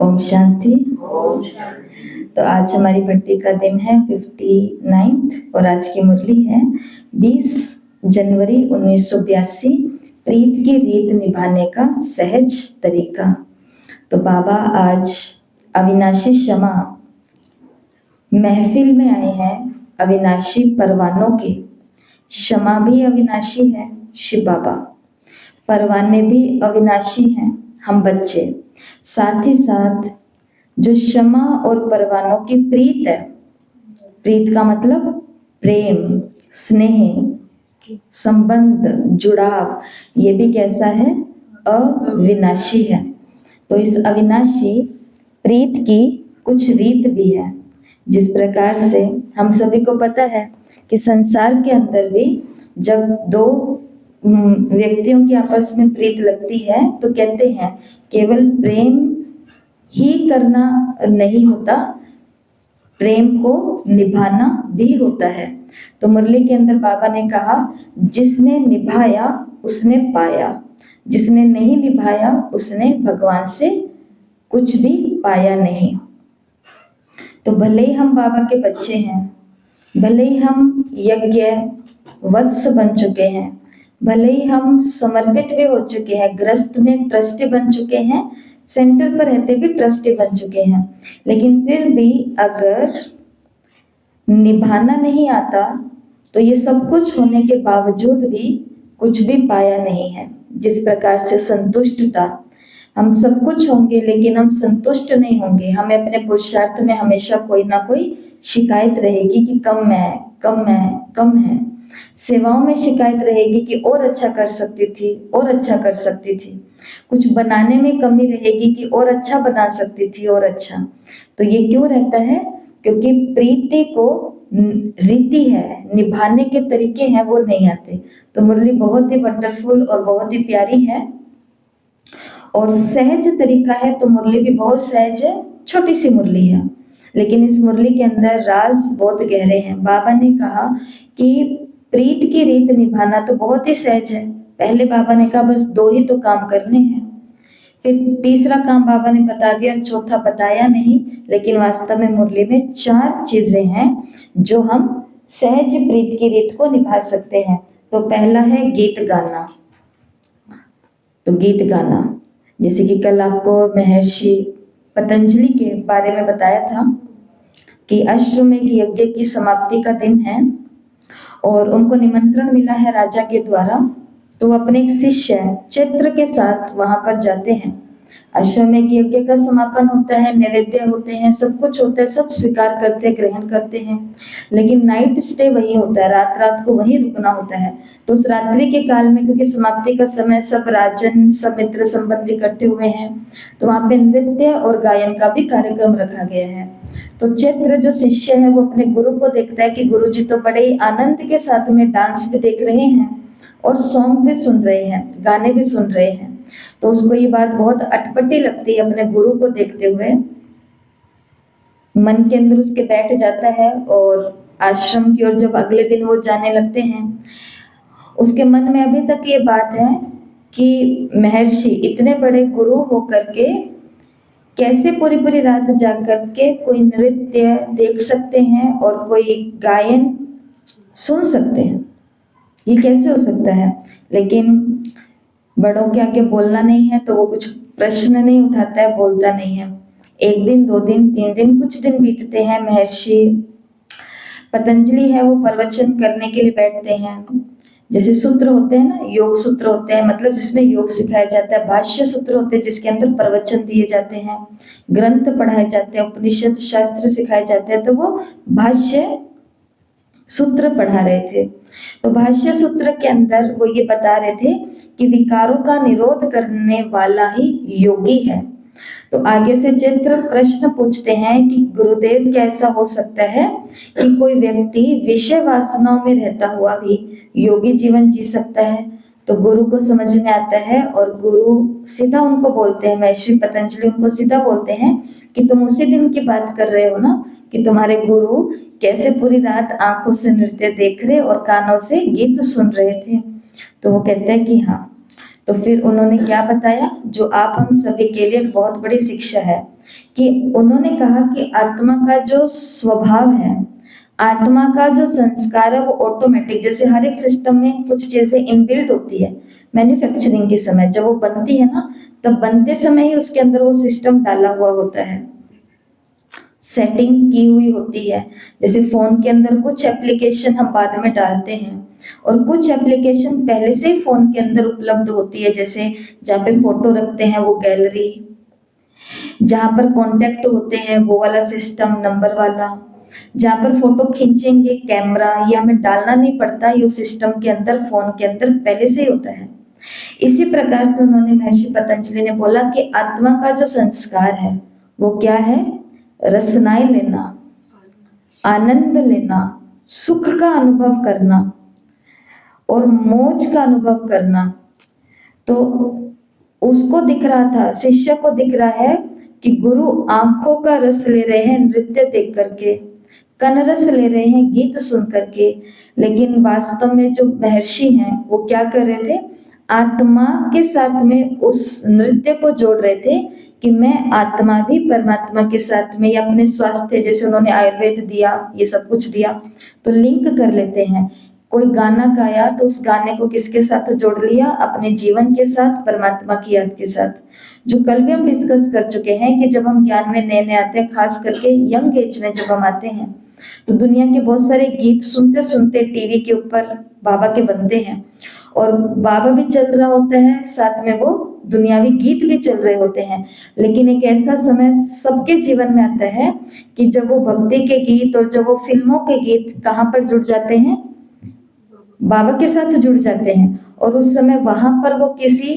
ओम शांति। तो आज हमारी भक्ति का दिन है 59 और आज की मुरली है 20 जनवरी 1982। प्रीत की रीत निभाने का सहज तरीका। तो बाबा आज अविनाशी क्षमा महफिल में आए हैं। अविनाशी परवानों की क्षमा भी अविनाशी है। शिव बाबा परवाने भी अविनाशी हैं, हम बच्चे। साथ ही साथ जो क्षमा और परवानों की प्रीत है, प्रीत का मतलब प्रेम, स्नेह, संबंध, जुड़ाव, ये भी कैसा है? अविनाशी है। तो इस अविनाशी प्रीत की कुछ रीत भी है। जिस प्रकार से हम सभी को पता है कि संसार के अंदर भी जब दो व्यक्तियों की आपस में प्रीत लगती है तो कहते हैं केवल प्रेम ही करना नहीं होता, प्रेम को निभाना भी होता है। तो मुरली के अंदर बाबा ने कहा, जिसने निभाया उसने पाया, जिसने नहीं निभाया उसने भगवान से कुछ भी पाया नहीं। तो भले ही हम बाबा के बच्चे हैं, भले ही हम यज्ञ वत्स बन चुके हैं, भले ही हम समर्पित भी हो चुके हैं, ग्रस्त में ट्रस्टी बन चुके हैं, सेंटर पर रहते भी ट्रस्टी बन चुके हैं, लेकिन फिर भी अगर निभाना नहीं आता तो ये सब कुछ होने के बावजूद भी कुछ भी पाया नहीं है। जिस प्रकार से संतुष्टता, हम सब कुछ होंगे लेकिन हम संतुष्ट नहीं होंगे। हमें अपने पुरुषार्थ में हमेशा कोई ना कोई शिकायत रहेगी कि कम है, कम है, कम है। सेवाओं में शिकायत रहेगी कि और अच्छा कर सकती थी, और अच्छा कर सकती थी। कुछ बनाने में कमी रहेगी कि और अच्छा बना सकती थी, और अच्छा। तो ये क्यों रहता है? क्योंकि प्रीति को रीति है, निभाने के तरीके हैं वो नहीं आते। तो मुरली बहुत ही वंडरफुल और बहुत ही प्यारी है और सहज तरीका है। तो मुरली भी बहुत सहज है, छोटी सी मुरली है, लेकिन इस मुरली के अंदर राज बहुत गहरे हैं। बाबा ने कहा कि प्रीत की रीत निभाना तो बहुत ही सहज है। पहले बाबा ने कहा बस 2 ही तो काम करने हैं, फिर तीसरा काम बाबा ने बता दिया, चौथा बताया नहीं। लेकिन वास्तव में मुरली में 4 चीजें हैं जो हम सहज प्रीत की रीत को निभा सकते हैं। तो पहला है गीत गाना। तो गीत गाना, जैसे कि कल आपको महर्षि पतंजलि के बारे में बताया था कि अश्वमेध यज्ञ की समाप्ति का दिन है और उनको निमंत्रण मिला है राजा के द्वारा। तो वो अपने एक शिष्य चित्र के साथ वहां पर जाते हैं। अश्वमेध यज्ञ का समापन होता है, नैवेद्य होते हैं, सब कुछ होता है, सब स्वीकार करते हैं, ग्रहण करते हैं, लेकिन नाइट स्टे वही होता है, रात रात को वहीं रुकना होता है। तो उस रात्रि के काल में क्योंकि समाप्ति का समय, सब राजन, सब मित्र संबंधी इकट्ठे हुए हैं, तो वहां पे नृत्य और गायन का भी कार्यक्रम रखा गया है। तो चित्र जो शिष्य है वो अपने गुरु को देखता है कि गुरु जी तो बड़े ही आनंद के साथ में डांस भी देख रहे हैं और सॉन्ग भी सुन रहे हैं, गाने भी सुन रहे हैं। तो उसको ये बात बहुत अटपटी लगती है अपने गुरु को देखते हुए। मन के अंदर उसके बैठ जाता है और आश्रम की ओर जब अगले दिन वो जाने लगते हैं, उसके मन में अभी तक ये बात है कि महर्षि इतने बड़े गुरु होकर के कैसे पूरी पूरी रात जाग करके कोई नृत्य देख सकते हैं और कोई गायन सुन सकते हैं, ये कैसे हो सकता है? लेकिन बड़ों के आगे बोलना नहीं है तो वो कुछ प्रश्न नहीं उठाता है, बोलता नहीं है। 1 दिन, 2 दिन, 3 दिन, कुछ दिन बीतते हैं। महर्षि पतंजलि है वो प्रवचन करने के लिए बैठते हैं। जैसे सूत्र होते हैं ना, योग सूत्र होते हैं, मतलब जिसमें योग सिखाया जाता है। भाष्य सूत्र होते हैं जिसके अंदर प्रवचन दिए जाते हैं, ग्रंथ पढ़ाए जाते हैं, उपनिषद शास्त्र सिखाए जाते हैं। तो वो भाष्य सूत्र पढ़ा रहे थे। तो भाष्य सूत्र के अंदर वो ये बता रहे थे कि विकारों का निरोध करने वाला ही योगी है। तो आगे से चित्र प्रश्न पूछते हैं कि गुरुदेव क्या ऐसा हो सकता है कि कोई व्यक्ति विषय वासनाओं में रहता हुआ भी योगी जीवन जी सकता है? तो गुरु को समझ में आता है और गुरु सीधा उनको बोलते हैं, महर्षि पतंजलि उनको सीधा बोलते हैं कि तुम उसी दिन की बात कर रहे हो ना कि तुम्हारे गुरु कैसे पूरी रात आंखों से नृत्य देख रहे और कानों से गीत सुन रहे थे? तो वो कहते हैं कि हाँ। तो फिर उन्होंने क्या बताया, जो आप हम सभी के लिए एक बहुत बड़ी शिक्षा है, कि उन्होंने कहा कि आत्मा का जो स्वभाव है, आत्मा का जो संस्कार है वो ऑटोमेटिक, जैसे हर एक सिस्टम में कुछ चीजें इनबिल्ट होती है। मैन्युफैक्चरिंग के समय जब वो बनती है ना, तब बनते समय ही उसके अंदर वो सिस्टम डाला हुआ होता है, सेटिंग की हुई होती है। जैसे फोन के अंदर कुछ एप्लीकेशन हम बाद में डालते हैं, और कुछ एप्लीकेशन पहले से ही फोन के अंदर उपलब्ध होती है। जैसे जहाँ पे फोटो रखते हैं वो गैलरी, जहाँ पर कांटेक्ट होते हैं वो वाला सिस्टम नंबर वाला, जहाँ पर फोटो खींचेंगे कैमरा, ये हमें डालना नहीं पड़ता, ये सिस्टम के अंदर फोन के अंदर पहले से ही होता है। इसी प्रकार से उन्होंने महर्षि पतंजलि ने बोला कि आत्मा का जो संस्कार है वो क्या है, रसनाएं लेना, आनंद लेना, सुख का अनुभव करना और मौज का अनुभव करना। तो उसको दिख रहा था, शिष्य को दिख रहा है कि गुरु आंखों का रस ले रहे हैं नृत्य देख करके, कन रस ले रहे हैं गीत सुन करके, लेकिन वास्तव में जो महर्षि हैं वो क्या कर रहे थे, आत्मा के साथ में उस नृत्य को जोड़ रहे थे कि मैं आत्मा भी परमात्मा के साथ में, या अपने स्वास्थ्य, जैसे उन्होंने आयुर्वेद दिया, ये सब कुछ दिया, तो लिंक कर लेते हैं। कोई गाना गाया तो उस गाने को किसके साथ जोड़ लिया, अपने जीवन के साथ, परमात्मा की याद के साथ। जो कल भी हम डिस्कस कर चुके हैं कि जब हम ज्ञान में नए नए आते हैं, खास करके यंग एज में जब हम आते हैं, तो दुनिया के बहुत सारे गीत सुनते सुनते टीवी के ऊपर बाबा के बनते हैं, और बाबा भी चल रहा होता है, साथ में वो दुनियावी गीत भी चल रहे होते हैं। लेकिन एक ऐसा समय सबके जीवन में आता है कि जब वो भक्ति के गीत और जब वो फिल्मों के गीत कहाँ पर जुड़ जाते हैं, बाबा के साथ जुड़ जाते हैं, और उस समय वहां पर वो किसी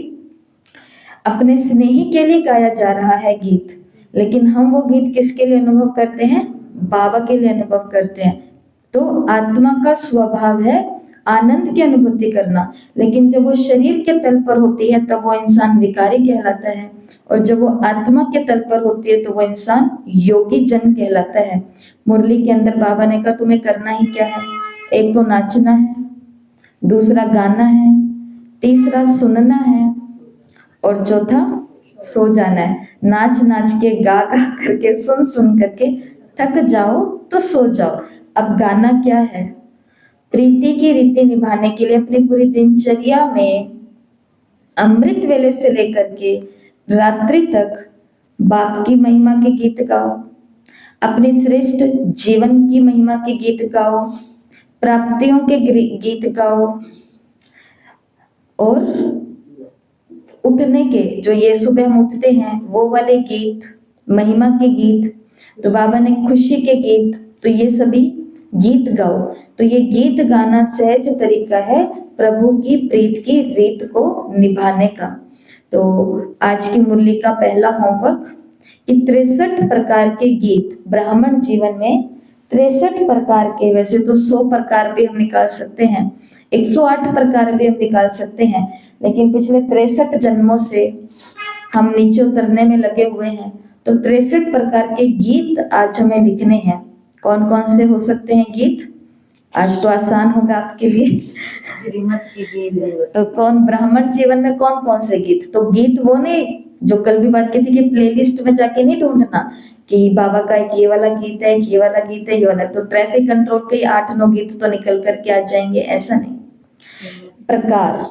अपने स्नेही के लिए गाया जा रहा है गीत, लेकिन हम वो गीत किसके लिए अनुभव करते हैं, बाबा के लिए अनुभव करते हैं। तो आत्मा का स्वभाव है आनंद की अनुभूति करना, लेकिन जब वो शरीर के तल पर होती है तब वो इंसान विकारी कहलाता है, और जब वो आत्मा के तल पर होती है तो वो इंसान योगी जन कहलाता है। मुरली के अंदर बाबा ने कहा तुम्हें करना ही क्या है, एक तो नाचना है, दूसरा गाना है, तीसरा सुनना है, और चौथा सो जाना है। नाच नाच के गा गा करके सुन सुन करके थक जाओ तो सो जाओ। अब गाना क्या है, प्रीति की रीति निभाने के लिए अपनी पूरी दिनचर्या में अमृत वेले से लेकर के रात्रि तक बाप की महिमा के गीत गाओ, अपने श्रेष्ठ जीवन की महिमा के गीत गाओ, प्राप्तियों के गीत गाओ, और उठने के, जो ये सुबह हम उठते हैं वो वाले गीत, महिमा के गीत, तो बाबा ने खुशी के गीत, तो ये सभी गीत गाओ। तो ये गीत गाना सहज तरीका है प्रभु की प्रीत की रीत को निभाने का। तो आज की मुरली का पहला होमवर्क कि 63 प्रकार के गीत ब्राह्मण जीवन में, 63 प्रकार के, वैसे तो 100 प्रकार भी हम निकाल सकते हैं, 108 प्रकार भी हम निकाल सकते हैं, लेकिन पिछले 63 जन्मों से हम नीचे उतरने में लगे हुए हैं, तो 63 प्रकार के गीत आज हमें लिखने हैं। कौन कौन से हो सकते हैं गीत, आज तो आसान होगा आपके लिए। श्रीमत के गीत, तो कौन ब्राह्मण जीवन में कौन कौन से गीत, तो गीत वो नहीं जो कल भी बात की थी कि प्लेलिस्ट में जाके नहीं ढूंढना कि बाबा का एक ये वाला गीत है, ये वाला गीत है, ये वाला, तो ट्रैफिक कंट्रोल के 8-9 गीत तो निकल करके आ जाएंगे, ऐसा नहीं। प्रकार,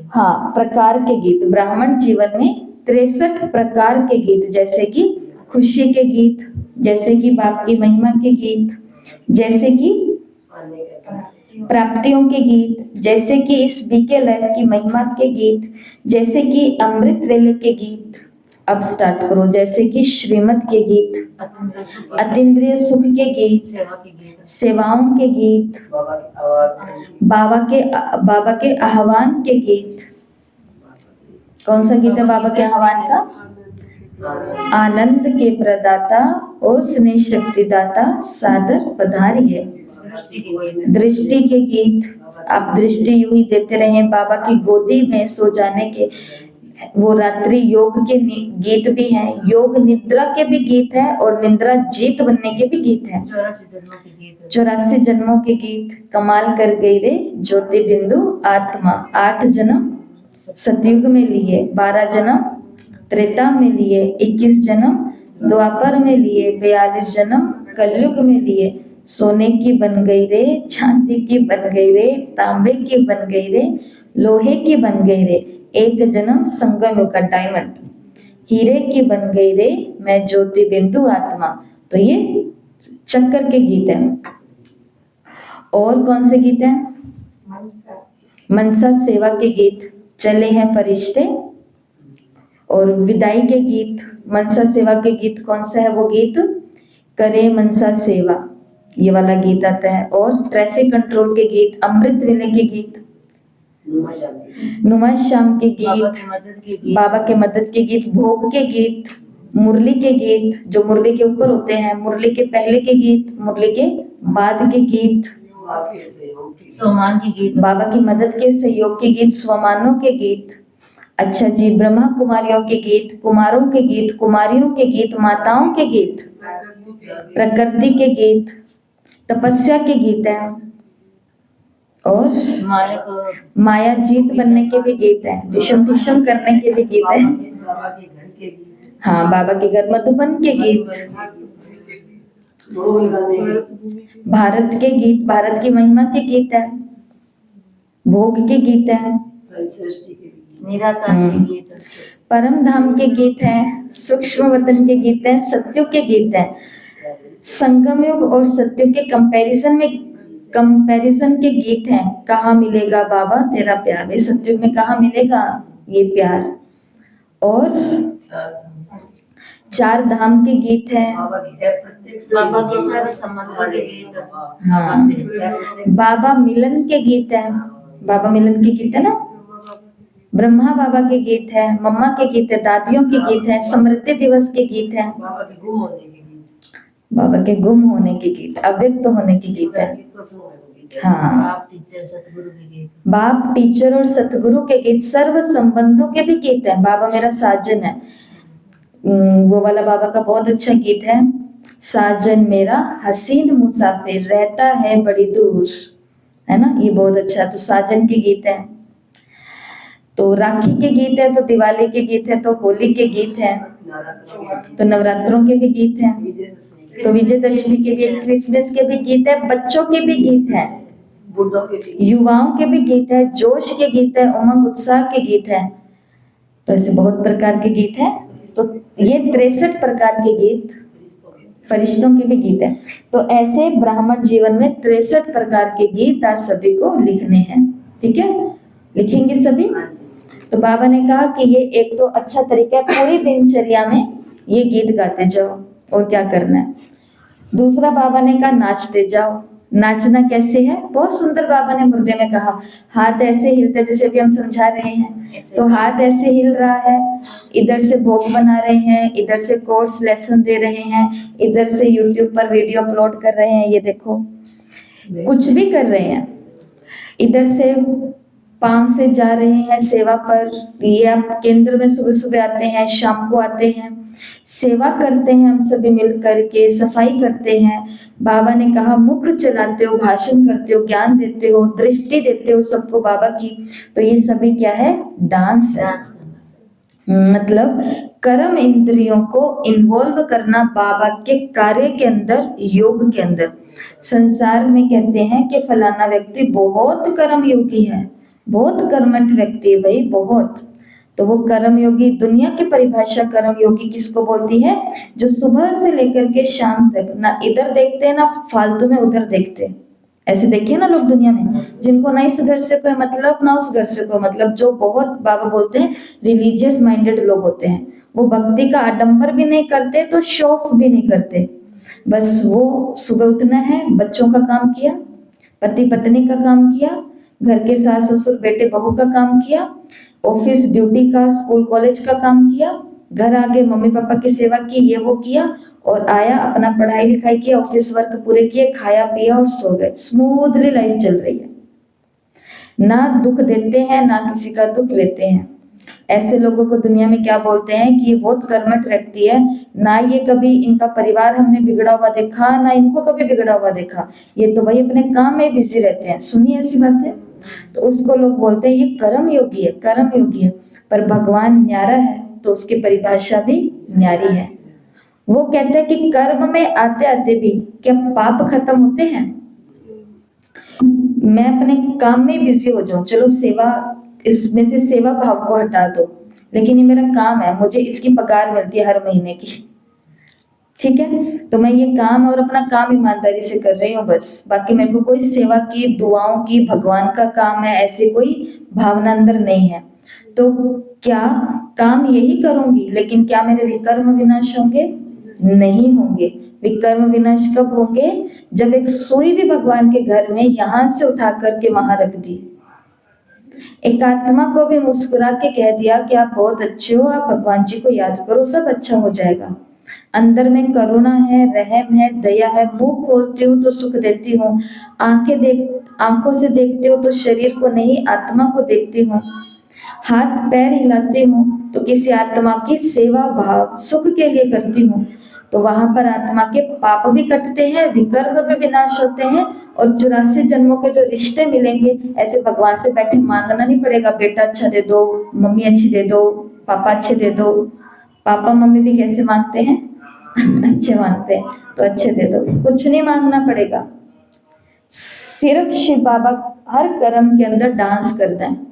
हाँ, प्रकार के गीत, ब्राह्मण जीवन में 63 प्रकार के गीत, जैसे कि खुशी के गीत, जैसे कि बाप की महिमा के गीत, जैसे कि प्राप्तियों के गीत, जैसे कि इस बीके लाइफ की महिमा के गीत, जैसे कि अमृत वेले के गीत। अब स्टार्ट करो, जैसे कि श्रीमत के गीत, अतीन्द्रिय सुख के गीत, सेवाओं के गीत, बाबा के आह्वान के गीत। कौन सा गीत है बाबा के आह्वान का, आनंद के प्रदाता और स्नेह शक्ति दाता सादर पधारिए। दृष्टि के गीत, आप दृष्टि यूं ही देते रहे, बाबा की गोदी में सो जाने के, वो रात्रि योग के गीत भी हैं, योग निद्रा के भी गीत हैं, और निद्रा जीत बनने के भी गीत हैं। 84 जन्मों के गीत, कमाल कर गई रे ज्योति बिंदु आत्मा, 8 जन्म सतयुग में लिए 12 जन्म, त्रेता में लिए 21 जन्म, द्वापर में लिए 42 जन्म, कलयुग में लिए सोने की बन गई रे, चांदी की बन गई रे, तांबे की बन गई रे, लोहे की बन गई रे, एक जन्म संगम युग का डायमंड, हीरे की बन गई रे, मैं ज्योति बिंदु आत्मा। तो ये चक्कर के गीत हैं। और कौन से गीत हैं? मनसा सेवा के गीत, चले हैं फरिश्ते, और विदाई के गीत। मनसा सेवा के गीत कौन सा है? वो गीत करे मनसा सेवा, ये वाला गीत आता है। और ट्रैफिक कंट्रोल के गीत, अमृत वेले के गीत, नुमा श्याम के गीत, बाबा के मदद के गीत, भोग के गीत, मुरली के गीत जो मुरली के ऊपर होते हैं, मुरली के पहले के गीत, मुरली के बाद के गीत, सोमान के गीत, बाबा की मदद के सहयोग के गीत, स्वमानों के गीत। अच्छा जी, ब्रह्मा कुमारियों के गीत, कुमारों के गीत, कुमारियों के गीत, माताओं के गीत, प्रकृति के गीत, तपस्या के गीत हैं, और माया जीत बनने के भी गीत हैं, विषम विषम करने के भी गीत हैं। हाँ, बाबा के घर मधुबन के गीत, भारत के गीत, भारत की महिमा के गीत हैं, भोग के गीत हैं, निराकार के गीत, परम धाम के गीत हैं, सूक्ष्म वतन के गीत हैं, सत्युग के गीत हैं। संगम युग और सत्युग के कंपैरिजन के गीत हैं। कहाँ मिलेगा बाबा तेरा प्यार, ये सत्युग में कहाँ मिलेगा ये प्यार। और 4 धाम के गीत हैं, बाबा के सारे संबंधों के गीत, बाबा हाँ, से बाबा मिलन के गीत हैं, बाबा मिलन के गीत है ना, ब्रह्मा बाबा के गीत है, मम्मा के गीत है, दादियों के गीत है, स्मृति दिवस के गीत हैं, बाबा के गुम होने के गीत, अव्यक्त होने के गीत है। हाँ, बाप टीचर सतगुरु के गीत, बाप टीचर और सतगुरु के गीत, सर्व संबंधों के भी गीत हैं। बाबा मेरा साजन है, वो वाला बाबा का बहुत अच्छा गीत है, साजन मेरा हसीन मुसाफिर रहता है बड़ी दूर, है ना, ये बहुत अच्छा। तो साजन के गीत है, तो राखी के गीत है, तो दिवाली के गीत है, तो होली के गीत है, तो नवरात्रों के भी गीत हैं, तो विजयदशमी के भी, क्रिसमस के भी गीत है, बच्चों के भी गीत है, युवाओं के भी गीत है, जोश के गीत है, उमंग उत्साह के गीत है। तो ऐसे बहुत प्रकार के गीत हैं। तो ये 63 प्रकार के गीत, फरिश्तों के भी गीत है। तो ऐसे ब्राह्मण जीवन में 63 प्रकार के गीत आज सभी को लिखने हैं। ठीक है, लिखेंगे सभी। तो बाबा ने कहा कि ये एक तो अच्छा तरीका है, पूरी दिनचर्या में ये गीत गाते जाओ, और क्या करना है। दूसरा बाबा ने कहा नाचते जाओ। नाचना कैसे है? बहुत सुंदर बाबा ने मुरली में कहा, हाथ ऐसे हिलते, जैसे अभी हम समझा रहे हैं, तो हाथ ऐसे हिल रहा है, इधर से भोग बना रहे हैं, इधर से कोर्स लेसन दे रहे हैं, इधर से यूट्यूब पर वीडियो अपलोड कर रहे हैं, ये देखो कुछ भी कर रहे हैं, इधर से पांव से जा रहे हैं सेवा पर, ये आप केंद्र में सुबह सुबह आते हैं, शाम को आते हैं, सेवा करते हैं, हम सभी मिल करके सफाई करते हैं। बाबा ने कहा मुख चलाते हो, भाषण करते हो, ज्ञान देते हो, दृष्टि देते हो सबको बाबा की, तो ये सभी क्या है? डांस है। डांस करना, मतलब कर्म इंद्रियों को इन्वॉल्व करना बाबा के कार्य के अंदर, योग के अंदर। संसार में कहते हैं कि फलाना व्यक्ति बहुत कर्म योगी है, बहुत कर्मठ व्यक्ति है भाई, बहुत। तो वो कर्म योगी, दुनिया की परिभाषा कर्म योगी किसको बोलती है? जो सुबह से लेकर के शाम तक ना इधर देखते हैं ना फालतू में उधर देखते हैं। ऐसे देखिए ना लोग दुनिया में, जिनको ना इस घर से कोई मतलब ना उस घर से कोई मतलब, जो बहुत बाबा बोलते हैं रिलीजियस माइंडेड लोग होते हैं, वो भक्ति का आडंबर भी नहीं करते, तो शो ऑफ भी नहीं करते। बस वो सुबह उठना है, बच्चों का काम किया, पति पत्नी का काम किया, घर के सास ससुर बेटे बहू का काम किया, ऑफिस ड्यूटी का, स्कूल कॉलेज का काम किया, घर आके मम्मी पापा की सेवा की, ये वो किया, और आया अपना पढ़ाई लिखाई किया, ऑफिस वर्क पूरे किए, खाया पिया और सो गए। स्मूथली लाइफ चल रही है, ना दुख देते हैं ना किसी का दुख लेते हैं। ऐसे लोगों को दुनिया में क्या बोलते हैं कि ये बहुत कर्मठ व्यक्ति है, ना ये कभी इनका परिवार हमने बिगड़ा हुआ देखा, ना इनको कभी बिगड़ा हुआ देखा, ये तो भाई अपने काम में बिजी रहते हैं। सुनिए ऐसी बातें, तो उसको लोग बोलते हैं ये कर्म योगी है, कर्म योगी है। पर भगवान न्यारा है तो उसकी परिभाषा भी न्यारी है। वो कहते हैं कि कर्म में आते आते भी क्या पाप खत्म होते हैं? मैं अपने काम में बिजी हो जाऊं, चलो सेवा, इसमें से सेवा भाव को हटा दो, लेकिन ये मेरा काम है, मुझे इसकी पगार मिलती है हर महीने की, ठीक है, तो मैं ये काम और अपना काम ईमानदारी से कर रही हूँ बस, बाकी मेरे को कोई सेवा की, दुआओं की, भगवान का काम है, ऐसे कोई भावना अंदर नहीं है। तो क्या काम यही करूंगी, लेकिन क्या मेरे विकर्म विनाश होंगे? नहीं होंगे। विकर्म विनाश कब होंगे? जब एक सुई भी भगवान के घर में यहां से उठा करके वहां रख दी, एक आत्मा को भी मुस्कुरा के कह दिया कि आप बहुत अच्छे हो, आप भगवान जी को याद करो, सब अच्छा हो जाएगा। अंदर में करुणा है, रहम है, दया है, मुंह खोलती हूँ तो सुख देती हूँ, आंखों से देखती हूँ तो शरीर को नहीं आत्मा को देखती हूँ, हाथ पैर हिलाती हूँ तो किसी आत्मा की सेवा भाव सुख के लिए करती हूँ, तो वहां पर आत्मा के पाप भी कटते हैं, विकर्म भी विनाश होते हैं, और 84 जन्मों के जो रिश्ते मिलेंगे, ऐसे भगवान से बैठे मांगना नहीं पड़ेगा, बेटा अच्छा दे दो, मम्मी अच्छी दे दो, पापा अच्छे दे दो। पापा मम्मी भी कैसे मांगते हैं? अच्छे मांगते हैं, तो अच्छे दे दो, कुछ नहीं मांगना पड़ेगा। सिर्फ शिव बाबा हर कर्म के अंदर डांस करना है।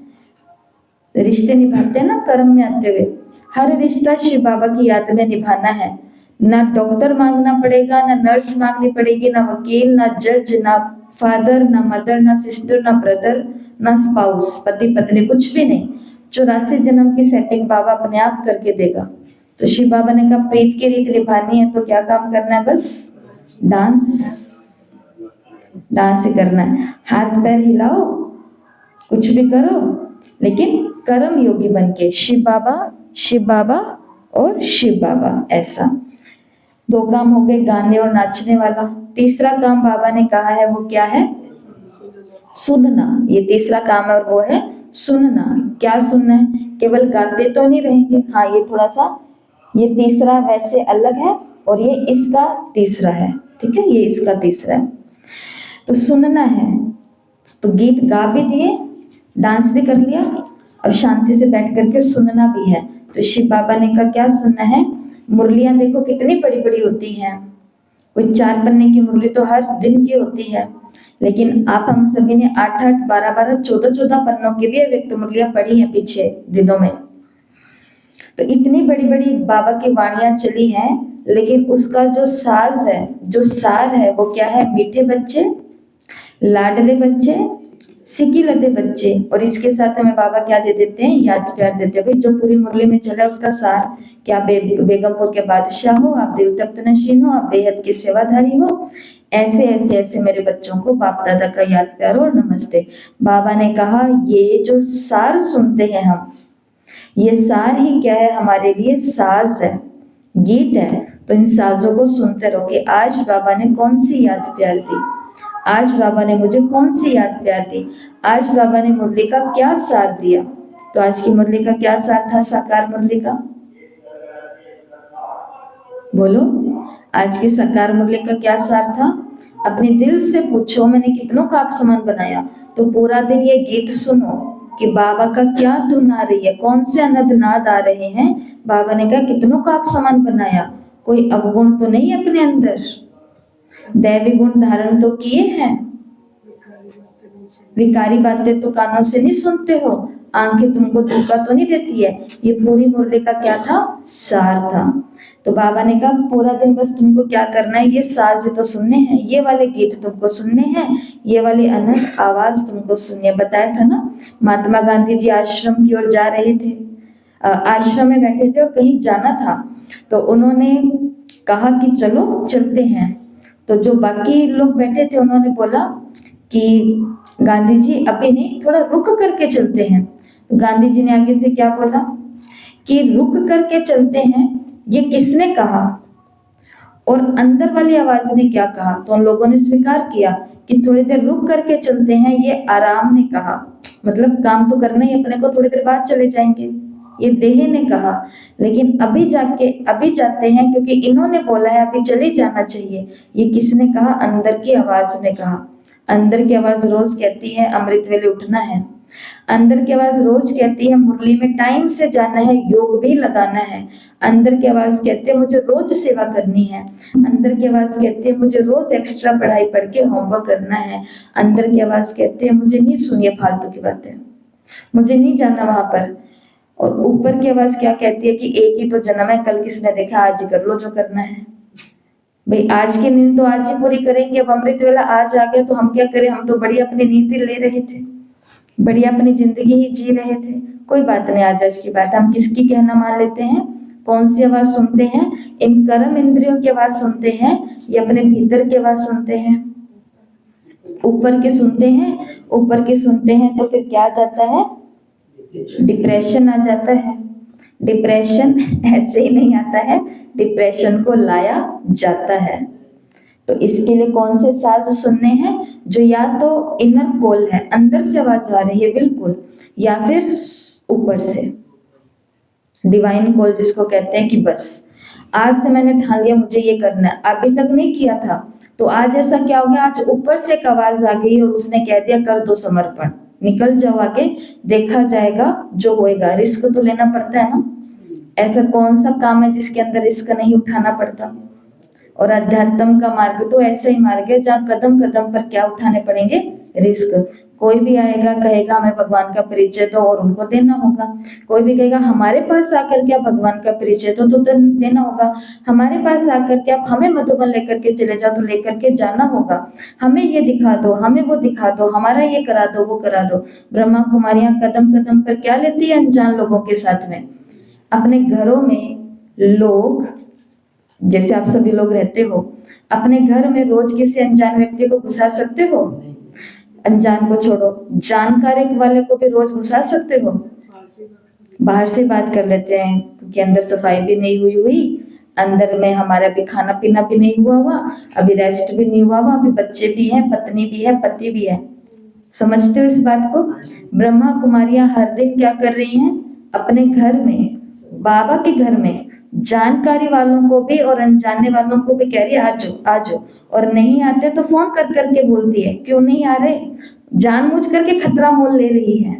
रिश्ते निभाते हैं ना कर्म में आते हुए, हर रिश्ता शिव बाबा की याद में निभाना है। ना डॉक्टर मांगना पड़ेगा, ना नर्स मांगनी पड़ेगी, ना वकील, ना जज, ना फादर, ना मदर, ना सिस्टर, ना ब्रदर, ना स्पाउस, पति पत्नी, कुछ भी नहीं। 84 जन्म की सेटिंग बाबा अपने आप करके देगा। तो शिव बाबा ने कहा प्रीत की रीत निभानी है तो क्या काम करना है? बस डांस ही करना है, हाथ पैर हिलाओ, कुछ भी करो, लेकिन कर्म योगी बन के शिव बाबा और शिव बाबा, ऐसा। 2 काम हो गए, गाने और नाचने वाला। तीसरा काम बाबा ने कहा है, वो क्या है? सुनना। ये तीसरा काम है और वो है सुनना। क्या सुनना है? केवल गाते तो नहीं रहेंगे, हाँ ये थोड़ा सा, ये तीसरा वैसे अलग है और ये इसका तीसरा है, ठीक है, ये इसका तीसरा है। तो सुनना है, तो गीत गा भी दिए, डांस भी कर लिया, अब शांति से बैठ करके सुनना भी है। तो शिव बाबा ने कहा क्या सुनना है? मुरलियां देखो कितनी बड़ी बड़ी होती हैं, कोई 4 पन्ने की मुरली तो हर दिन की होती है, लेकिन आप हम सभी ने 8-8, 12-12, 14-14 पन्नों की भी व्यक्त मुरलियां पढ़ी हैं पीछे दिनों में। तो इतनी बड़ी बड़ी बाबा की वाणियां चली हैं, लेकिन उसका जो साज है, जो सार है, वो क्या है? मीठे बच्चे, लाडले बच्चे, सिकी लदे बच्चे, और इसके साथ हमें बाबा क्या दे देते हैं? याद प्यार देते हैं। भाई जो पूरी मुरली में चला उसका सार, कि आप बेगमपुर के बादशाह हो, आप दिल तख्त नशीन हो, आप बेहद के सेवाधारी हो, ऐसे ऐसे ऐसे मेरे बच्चों को बाप दादा का याद प्यार और नमस्ते। बाबा ने कहा ये जो सार सुनते हैं हम, ये सार ही क्या है? हमारे लिए साज है, गीत है। तो इन साजों को सुनते रहो कि आज बाबा ने कौन सी याद प्यार दी, आज बाबा ने मुझे कौन सी याद प्यार दी, आज बाबा ने मुरली का क्या सार दिया। तो आज की मुरली का क्या सार था? साकार मुरली का बोलो, आज की साकार मुरली का क्या सार था? अपने दिल से पूछो मैंने कितनों का आप समान बनाया, तो पूरा दिन ये गीत सुनो कि बाबा का क्या धुन आ रही है, कौन से अनद नाद आ रहे हैं। बाबा ने कहा कितनों का आप समान बनाया, कोई अवगुण तो नहीं अपने अंदर, दैवी गुण धारण तो किए हैं, विकारी बातें तो कानों से नहीं सुनते हो, आंखें तुमको धोखा तो नहीं देती है। ये पूरी मुरली का क्या था? सार था। तो बाबा ने कहा पूरा दिन बस तुमको क्या करना है? ये साज तो सुनने हैं, ये वाले गीत तुमको सुनने हैं, ये वाली अनंत आवाज तुमको सुननी है। बताया था ना, महात्मा गांधी जी आश्रम की ओर जा रहे थे, आश्रम में बैठे थे और कहीं जाना था, तो उन्होंने कहा कि चलो चलते हैं। तो जो बाकी लोग बैठे थे उन्होंने बोला कि गांधी जी अभी नहीं, थोड़ा रुक करके चलते हैं। तो गांधी जी ने आगे से क्या बोला कि रुक करके चलते हैं, ये किसने कहा? और अंदर वाली आवाज ने क्या कहा? तो उन लोगों ने स्वीकार किया कि थोड़ी देर रुक करके चलते हैं, ये आराम ने कहा, मतलब काम तो करना ही अपने को, थोड़ी देर बाद चले जाएंगे, ये देह ने कहा। लेकिन अभी जाते हैं क्योंकि इन्होंने बोला है, अभी चले जाना चाहिए। ये किसने कहा? अंदर की आवाज ने कहा। अंदर की आवाज रोज कहती है अमृत वेले उठना है। अंदर की आवाज रोज कहती है मुरली में टाइम से जाना है, योग भी लगाना है। अंदर की आवाज कहती है मुझे रोज सेवा करनी है। अंदर की आवाज कहती है मुझे रोज एक्स्ट्रा पढ़ाई पढ़ के होमवर्क करना है। अंदर की आवाज कहती है मुझे नहीं सुनिए फालतू की बातें, मुझे नहीं जाना वहां पर। और ऊपर की आवाज क्या कहती है कि एक ही तो जन्म है, कल किसने देखा, आज ही कर लो जो करना है। भाई आज की नींद तो आज ही पूरी करेंगे। अब अमृत वेला आज आ गया तो हम क्या करें, हम तो बढ़िया अपनी नींद ही ले रहे थे, बढ़िया अपनी जिंदगी ही जी रहे थे। कोई बात नहीं, आज की बात हम किसकी कहना मान लेते हैं, कौन सी आवाज सुनते हैं, इन कर्म इंद्रियों की आवाज सुनते हैं या अपने भीतर की आवाज सुनते हैं। ऊपर की सुनते हैं, ऊपर की सुनते हैं तो फिर क्या आ जाता है, डिप्रेशन आ जाता है। डिप्रेशन ऐसे ही नहीं आता है, डिप्रेशन को लाया जाता है। तो इसके लिए कौन से साज सुनने हैं, जो या तो इनर कॉल है, अंदर से आवाज आ रही है बिल्कुल, या फिर ऊपर से डिवाइन कॉल, जिसको कहते हैं कि बस आज से मैंने ठान लिया मुझे ये करना है, अभी तक नहीं किया था तो आज ऐसा क्या हो गया, आज ऊपर से एक आवाज आ गई और उसने कह दिया कर दो समर्पण, निकल जाओ आगे, देखा जाएगा जो होएगा। रिस्क तो लेना पड़ता है ना, ऐसा कौन सा काम है जिसके अंदर रिस्क नहीं उठाना पड़ता। और अध्यात्म का मार्ग तो ऐसा ही मार्ग है जहाँ कदम कदम पर क्या उठाने पड़ेंगे, रिस्क। कोई भी आएगा कहेगा हमें भगवान का परिचय दो और उनको देना होगा। कोई भी कहेगा हमारे पास आकर के आप भगवान का परिचय दो तो देना होगा। हमारे पास आकर के आप हमें मधुबन लेकर के चले जाओ तो लेकर के जाना होगा। हमें ये दिखा दो, हमें वो दिखा दो, हमारा ये करा दो, वो करा दो। ब्रह्मा कुमारियां कदम कदम पर क्या लेती है, अनजान लोगों के साथ में। अपने घरों में लोग, जैसे आप सभी लोग रहते हो, अपने घर में रोज किसी अनजान व्यक्ति को घुसा सकते हो? अनजान को छोड़ो, जानकार वाले को भी रोज घुसा सकते हो? बाहर से बात कर लेते हैं क्योंकि अंदर सफाई भी नहीं हुई, अंदर में हमारा भी खाना पीना भी नहीं हुआ, अभी रेस्ट भी नहीं हुआ, अभी बच्चे भी हैं, पत्नी भी है, पति भी है। समझते हो इस बात को? ब्रह्मा कुमारियां हर दिन क्या कर रही हैं, अपने घर में, बाबा के घर में जानकारी वालों को भी और अनजाने वालों को भी कह रही है आजो आजो, और नहीं आते तो फोन कर करके बोलती है क्यों नहीं आ रहे, जानबूझ करके खतरा मोल ले रही है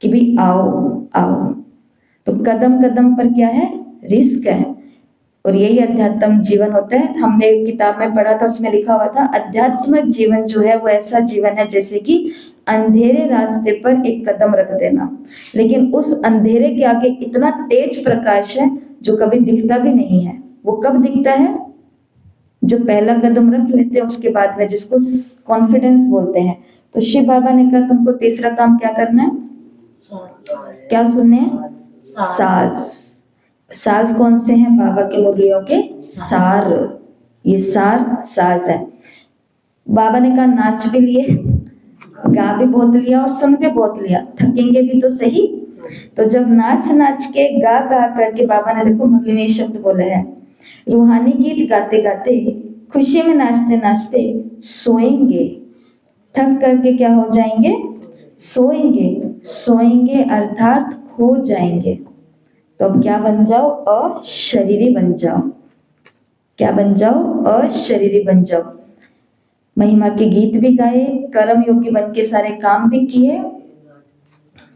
कि भी आओ आओ। तो कदम कदम पर क्या है, रिस्क है। और यही अध्यात्म जीवन होता है। हमने एक किताब में पढ़ा था, उसमें लिखा हुआ था अध्यात्म जीवन जो है वो ऐसा जीवन है जैसे कि अंधेरे रास्ते पर एक कदम रख देना, लेकिन उस अंधेरे के आगे इतना तेज प्रकाश है जो कभी दिखता भी नहीं है। वो कब दिखता है, जो पहला कदम रख लेते हैं उसके बाद में, जिसको कॉन्फिडेंस बोलते हैं। तो शिव बाबा ने कहा तुमको तीसरा काम क्या करना है, क्या सुनने हैं, साज। साज कौन से हैं, बाबा के मुरलियों के सार, ये सार साज है। बाबा ने कहा नाच भी लिए, गा भी बहुत लिया और सुन भी बहुत लिया, थकेंगे भी तो सही। तो जब नाच नाच के गा गा करके बाबा ने देखो मुरली में ये शब्द बोला है, रूहानी गीत गाते गाते खुशी में नाचते नाचते सोएंगे, थक करके क्या हो जाएंगे, सोएंगे, सोएंगे अर्थात खो जाएंगे। तो अब क्या बन जाओ, अशरीरी बन जाओ। क्या बन जाओ, अशरीरी बन जाओ। महिमा के गीत भी गाए, कर्म योगी बन के सारे काम भी किए,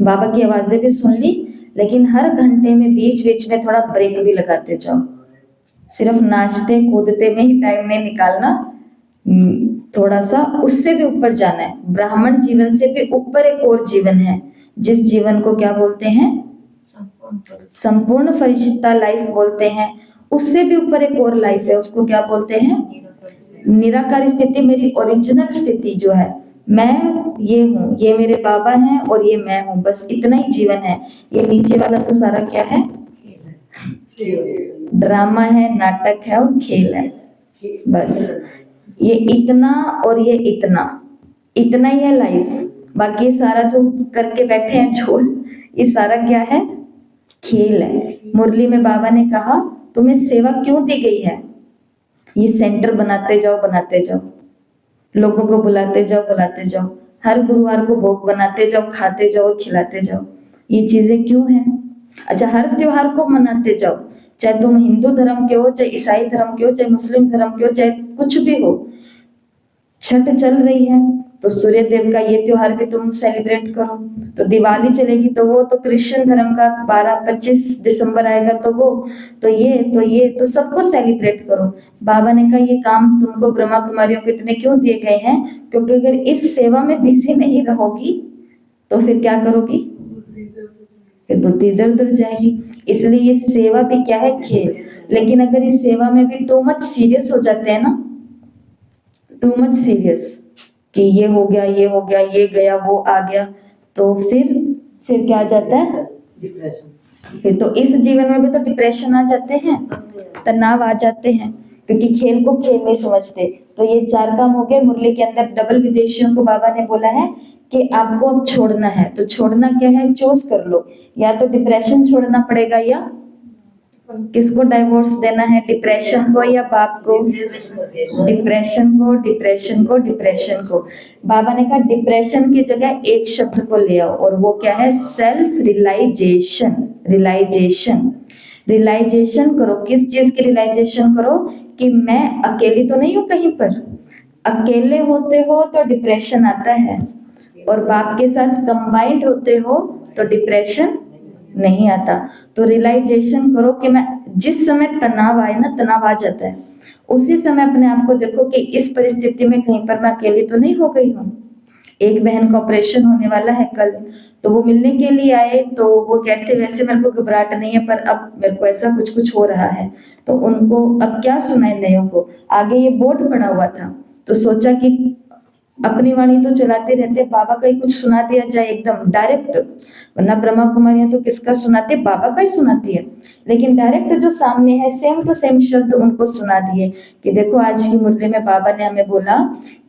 बाबा की आवाजें भी सुन ली, लेकिन हर घंटे में बीच बीच में थोड़ा ब्रेक भी लगाते जाओ। सिर्फ नाचते कूदते में ही टाइम नहीं निकालना, थोड़ा सा उससे भी ऊपर जाना है। ब्राह्मण जीवन से भी ऊपर एक और जीवन है, जिस जीवन को क्या बोलते हैं, संपूर्ण फरिश्ता लाइफ बोलते हैं। उससे भी ऊपर एक और लाइफ है, उसको क्या बोलते हैं, निराकार स्थिति। मेरी ओरिजिनल स्थिति जो है, मैं ये हूँ, ये मेरे बाबा हैं और ये मैं हूँ, बस इतना ही जीवन है। ये नीचे वाला तो सारा क्या है, ड्रामा है, नाटक है और खेल है। बस ये इतना और ये इतना, इतना ही है लाइफ। बाकी सारा जो करके बैठे हैं झोल, ये सारा क्या है, खेल है। मुरली में बाबा ने कहा तुम्हें सेवा क्यों दी गई है, ये सेंटर बनाते जाओ बनाते जाओ, लोगों को बुलाते जाओ बुलाते जाओ, हर गुरुवार को भोग बनाते जाओ, खाते जाओ और खिलाते जाओ। ये चीजें क्यों हैं? अच्छा, हर त्योहार को मनाते जाओ, चाहे तुम हिंदू धर्म के हो, चाहे ईसाई धर्म के हो, चाहे मुस्लिम धर्म के हो, चाहे कुछ भी हो। छठ चल रही है तो सूर्य देव का ये त्योहार भी तुम सेलिब्रेट करो। तो दिवाली चलेगी तो वो तो क्रिश्चियन धर्म का 12-25 दिसंबर आएगा तो वो तो सबको सेलिब्रेट करो। बाबा ने कहा ये काम तुमको ब्रह्मा कुमारियों को इतने क्यों दिए गए हैं, क्योंकि अगर इस सेवा में बिजी नहीं रहोगी तो फिर क्या करोगी, फिर बुद्धि इधर उधर जाएगी। इसलिए ये सेवा भी क्या है, खेल। लेकिन अगर इस सेवा में भी टू मच सीरियस हो जाते हैं ना, टू मच सीरियस कि ये हो गया, ये हो गया, ये गया, वो आ गया, तो फिर क्या आ जाता है, फिर तो इस जीवन में भी तो डिप्रेशन आ जाते हैं, तनाव आ जाते हैं, क्योंकि खेल को खेल नहीं समझते। तो ये 4 काम हो गए मुरली के अंदर। डबल विदेशियों को बाबा ने बोला है कि आपको अब छोड़ना है, तो छोड़ना क्या है, चूज कर लो, या तो डिप्रेशन छोड़ना पड़ेगा, या किसको डाइवोर्स देना है, डिप्रेशन को या बाप को, डिप्रेशन को। बाबा ने कहा डिप्रेशन की जगह एक शब्द को ले आओ, और वो क्या है, सेल्फ रियलाइजेशन। रियलाइजेशन करो, किस चीज की रियलाइजेशन करो, कि मैं अकेली तो नहीं हूं कहीं पर। अकेले होते हो तो डिप्रेशन आता है, और बाप के साथ कंबाइंड होते हो तो डिप्रेशन नहीं आता। तो रियलाइजेशन करो कि मैं जिस समय तनाव आए ना, तनाव आ जाता है, उसी समय अपने आप को देखो कि इस परिस्थिति में कहीं पर मैं अकेली तो नहीं हो गई हूँ। एक बहन का ऑपरेशन होने वाला है कल, तो वो मिलने के लिए आए, तो वो कहते वैसे मेरे को घबराहट नहीं है, पर अब मेरे को ऐसा कुछ कुछ हो रहा है। तो उनको अब क्या सुनाए नयों को, आगे ये बोर्ड पड़ा हुआ था, तो सोचा कि अपनी वाणी तो चलाते रहते, बाबा का ही कुछ सुना दिया जाए एकदम डायरेक्ट, वरना ब्रह्मा कुमारियां तो किसका सुनाती है, बाबा का ही सुनाती है। लेकिन डायरेक्ट जो सामने है सेम टू सेम शब्द उनको सुना दिए कि देखो आज की मुरली में बाबा ने हमें बोला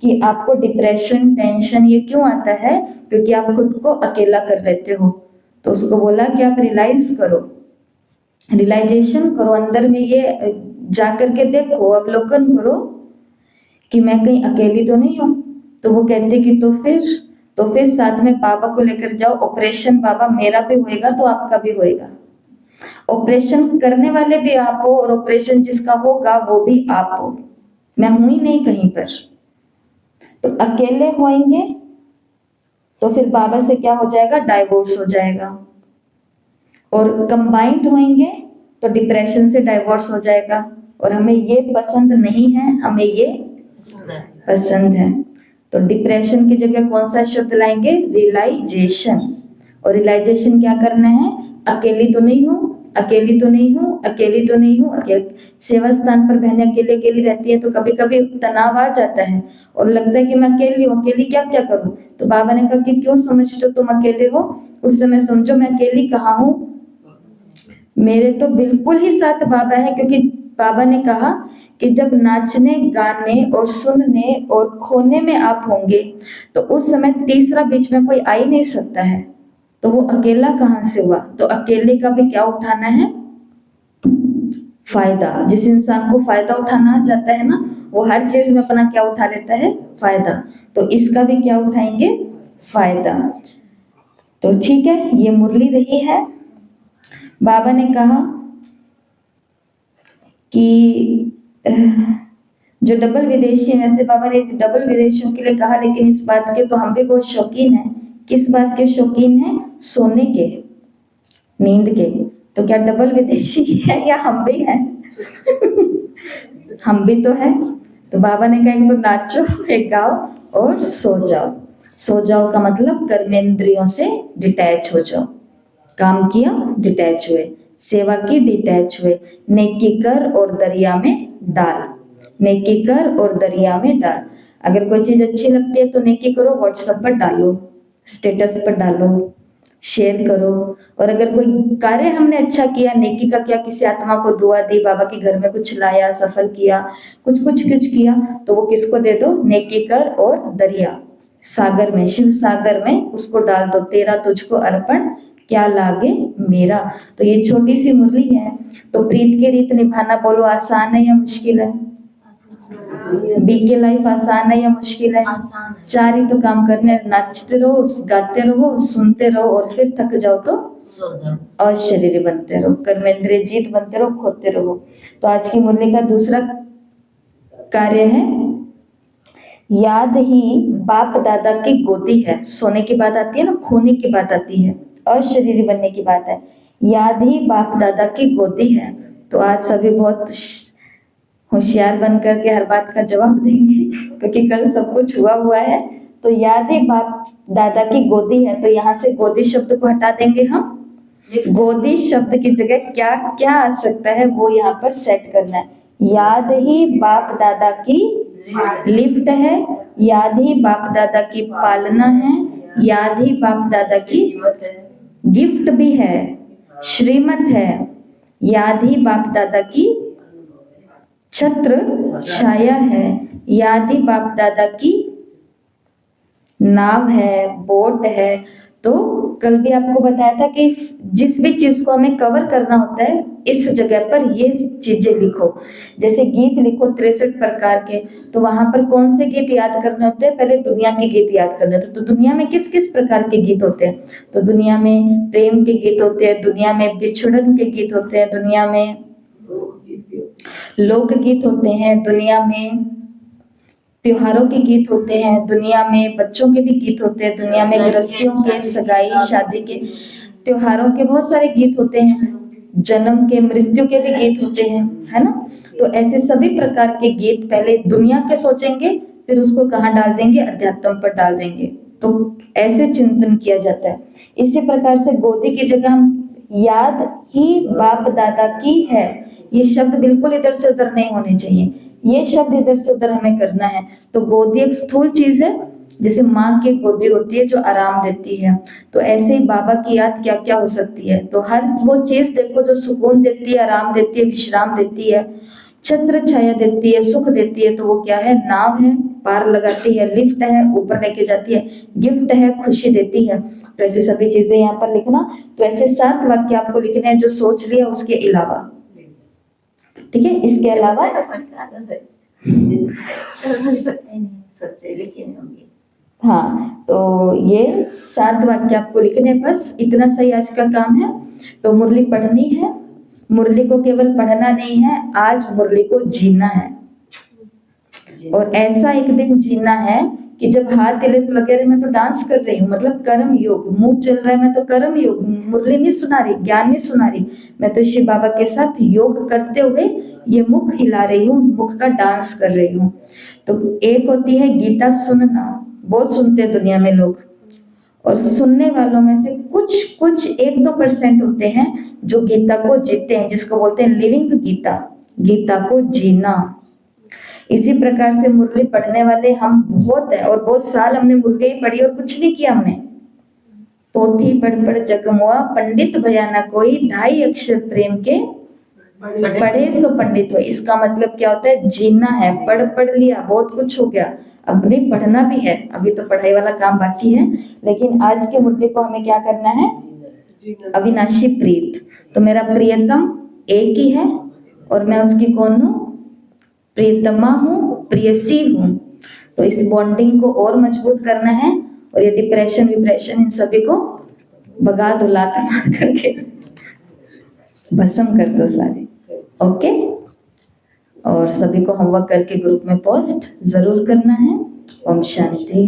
कि आपको डिप्रेशन, टेंशन ये क्यों आता है, क्योंकि आप खुद को अकेला कर लेते हो। तो उसको बोला कि आप रियलाइज करो, रियलाइजेशन करो, अंदर में ये जा करके देखो, अवलोकन करो कि मैं कहीं अकेली तो नहीं हूँ। तो वो कहते कि तो फिर साथ में बाबा को लेकर जाओ, ऑपरेशन बाबा मेरा भी होएगा तो आपका भी होएगा। ऑपरेशन करने वाले भी आप हो, और ऑपरेशन जिसका होगा वो भी आप हो, मैं हूं ही नहीं कहीं पर। तो अकेले होएंगे तो फिर बाबा से क्या हो जाएगा, डाइवोर्स हो जाएगा, और कंबाइंड होएंगे तो डिप्रेशन से डाइवोर्स हो जाएगा। और हमें ये पसंद नहीं है, हमें ये पसंद है। तो डिप्रेशन की जगह कौन सा शब्द लाएंगे, रियलाइजेशन। और रियलाइजेशन क्या करना है, अकेली तो नहीं हूँ, अकेली तो नहीं हूँ, अकेली तो नहीं हूँ। सेवा स्थान पर बहनें अकेले अकेली रहती है, तो कभी कभी तनाव आ जाता है और लगता है कि मैं अकेली हूँ, अकेली क्या क्या करूँ। तो बाबा ने कहा कि क्यों समझते हो तुम अकेले हो, उस समय समझो मैं अकेली कहाँ हूँ, मेरे तो बिल्कुल ही साथ बाबा है। क्योंकि बाबा ने कहा कि जब नाचने, गाने और सुनने और खोने में आप होंगे तो उस समय तीसरा बीच में कोई आ ही नहीं सकता है, तो वो अकेला कहाँ से हुआ। तो अकेले का भी क्या उठाना है, फायदा। जिस इंसान को फायदा उठाना आ जाता है ना, वो हर चीज में अपना क्या उठा लेता है, फायदा। तो इसका भी क्या उठाएंगे, फायदा। तो ठीक है, ये मुरली रही है। बाबा ने कहा कि जो डबल विदेशी है, वैसे बाबा ने डबल विदेशियों के लिए कहा, लेकिन इस बात के तो हम भी बहुत शौकीन हैं। किस बात के शौकीन हैं, सोने के, नींद के। तो क्या डबल विदेशी है या हम भी हैं हम भी तो हैं। तो बाबा ने कहा तो नाचो, एक गाओ और सो जाओ। सो जाओ का मतलब कर्मेंद्रियों से डिटैच हो जाओ, काम किया डिटैच हुए, सेवा की डिटैच हुए, नेकी कर और दरिया में डाल, नेकी कर और दरिया में डाल। अगर कोई चीज अच्छी लगती है तो नेकी करो, व्हाट्सएप पर डालो, स्टेटस पर डालो, शेयर करो। और अगर कोई कार्य हमने अच्छा किया, नेकी का क्या, किसी आत्मा को दुआ दी, बाबा के घर में कुछ लाया, सफल किया, कुछ किया, तो वो किसको दे दो, नेकी कर और दरिया सागर में, शिव सागर में उसको डाल दो। तेरा तुझको अर्पण, क्या लागे मेरा। तो ये छोटी सी मुरली है। तो प्रीत की रीत निभाना बोलो आसान है या मुश्किल है, बी के लाइफ आसान है या मुश्किल है। आसान है। 4 ही तो काम करने, नाचते रहो, गाते रहो, सुनते रहो, और फिर थक जाओ तो सो जाओ, और शरीर बनते रहो, कर्मेंद्रिय जीत बनते रहो, खोते रहो। तो आज की मुरली का दूसरा कार्य है याद ही बाप दादा की गोदी है। सोने की बात आती है ना, खोने की बात आती है, अशरीरी बनने की बात है। याद ही बाप दादा की गोदी है। तो आज सभी बहुत होशियार बन करके हर बात का जवाब देंगे, क्योंकि कल सब कुछ हुआ है। तो याद ही बाप दादा की गोदी है, तो यहाँ से गोदी शब्द को हटा देंगे हम। गोदी शब्द की जगह क्या क्या आ सकता है वो यहाँ पर सेट करना है। याद ही बाप दादा की लिफ्ट है, याद ही बाप दादा की पालना है, याद ही बाप दादा की गिफ्ट भी है, श्रीमत है, याद ही बाप दादा की छत्र छाया है, याद ही बाप दादा की नाव है, बोट है। तो कल भी आपको बताया था कि जिस भी चीज को हमें कवर करना होता है इस जगह पर ये चीजें लिखो। जैसे गीत लिखो 63 प्रकार के, तो वहां पर कौन से गीत याद करने होते हैं? पहले दुनिया के गीत याद करने होते हैं। तो दुनिया में किस किस प्रकार के गीत होते हैं? तो दुनिया में प्रेम के गीत होते हैं, दुनिया में बिछड़न के गीत होते हैं, दुनिया में लोकगीत होते हैं, दुनिया में त्योहारों के गीत होते हैं, दुनिया में बच्चों के भी गीत होते हैं, दुनिया में गृहस्थियों के, सगाई शादी के, त्योहारों के बहुत सारे गीत होते हैं, जन्म के, मृत्यु के भी गीत होते हैं, है ना। तो ऐसे सभी प्रकार के गीत पहले दुनिया के सोचेंगे, फिर उसको कहाँ डाल देंगे? अध्यात्म पर डाल देंगे। तो ऐसे चिंतन किया जाता है। इसी प्रकार से गोदी की जगह हम याद ही बाप दादा की है, ये शब्द बिल्कुल इधर से उधर नहीं होने चाहिए, ये शब्द इधर से उधर हमें करना है। तो गोदी एक स्थूल चीज है, जैसे माँ की गोदी होती है जो आराम देती है, तो ऐसे ही बाबा की याद क्या क्या हो सकती है? तो हर वो चीज देखो जो सुकून देती है, आराम देती है, विश्राम देती है, छत्र छाया देती है, सुख देती है, तो वो क्या है? नाव है, पार लगाती है, लिफ्ट है, ऊपर लेके जाती है, गिफ्ट है, खुशी देती है। तो ऐसी सभी चीजें यहाँ पर लिखना। तो ऐसे 7 वाक्य आपको लिखने हैं जो सोच लिया उसके अलावा, ठीक है। इसके अलावा हाँ, तो ये 7 वाक्य आपको लिखने हैं, बस इतना सही आज का काम है। तो मुरली पढ़नी है, मुरली को केवल पढ़ना नहीं है, आज मुरली को जीना है। और ऐसा एक दिन जीना है कि जब हाथ हिले तो लगे रहे मैं तो डांस कर रही हूँ, मतलब कर्म योग, मुंह चल रहा है मैं तो कर्म योग, मुरली नहीं सुना रही, ज्ञान नहीं सुना रही, मैं तो शिव बाबा के साथ योग करते हुए ये मुख हिला रही हूँ, मुख का डांस कर रही हूँ। तो एक होती है गीता सुनना, बहुत सुनते हैं दुनिया में लोग, और सुनने वालों में से कुछ 1-2% होते हैं जो गीता को जीते हैं, जिसको बोलते हैं लिविंग गीता, गीता को जीना। इसी प्रकार से मुरली पढ़ने वाले हम बहुत है, और बहुत साल हमने मुरली ही पढ़ी और कुछ नहीं किया हमने। पोथी पढ़ जगमुआ, पंडित भया ना कोई, 2.5 अक्षर प्रेम के पढ़े सो पंडित हो। इसका मतलब क्या होता है? जीना है। पढ़ लिया, बहुत कुछ हो गया, अब नहीं पढ़ना भी है, अभी तो पढ़ाई वाला काम बाकी है। लेकिन आज के मुरली को हमें क्या करना है? अविनाशी प्रीत। तो मेरा प्रियतम एक ही है और मैं उसकी कौन हूँ? प्रियतमा हूँ, प्रियसी हूँ। तो इस बॉन्डिंग को और मजबूत करना है, और ये डिप्रेशन विप्रेशन इन सभी को भगा दो, लात मार करके भस्म कर दो सारे। ओके, और सभी को होमवर्क करके ग्रुप में पोस्ट जरूर करना है। ओम शांति।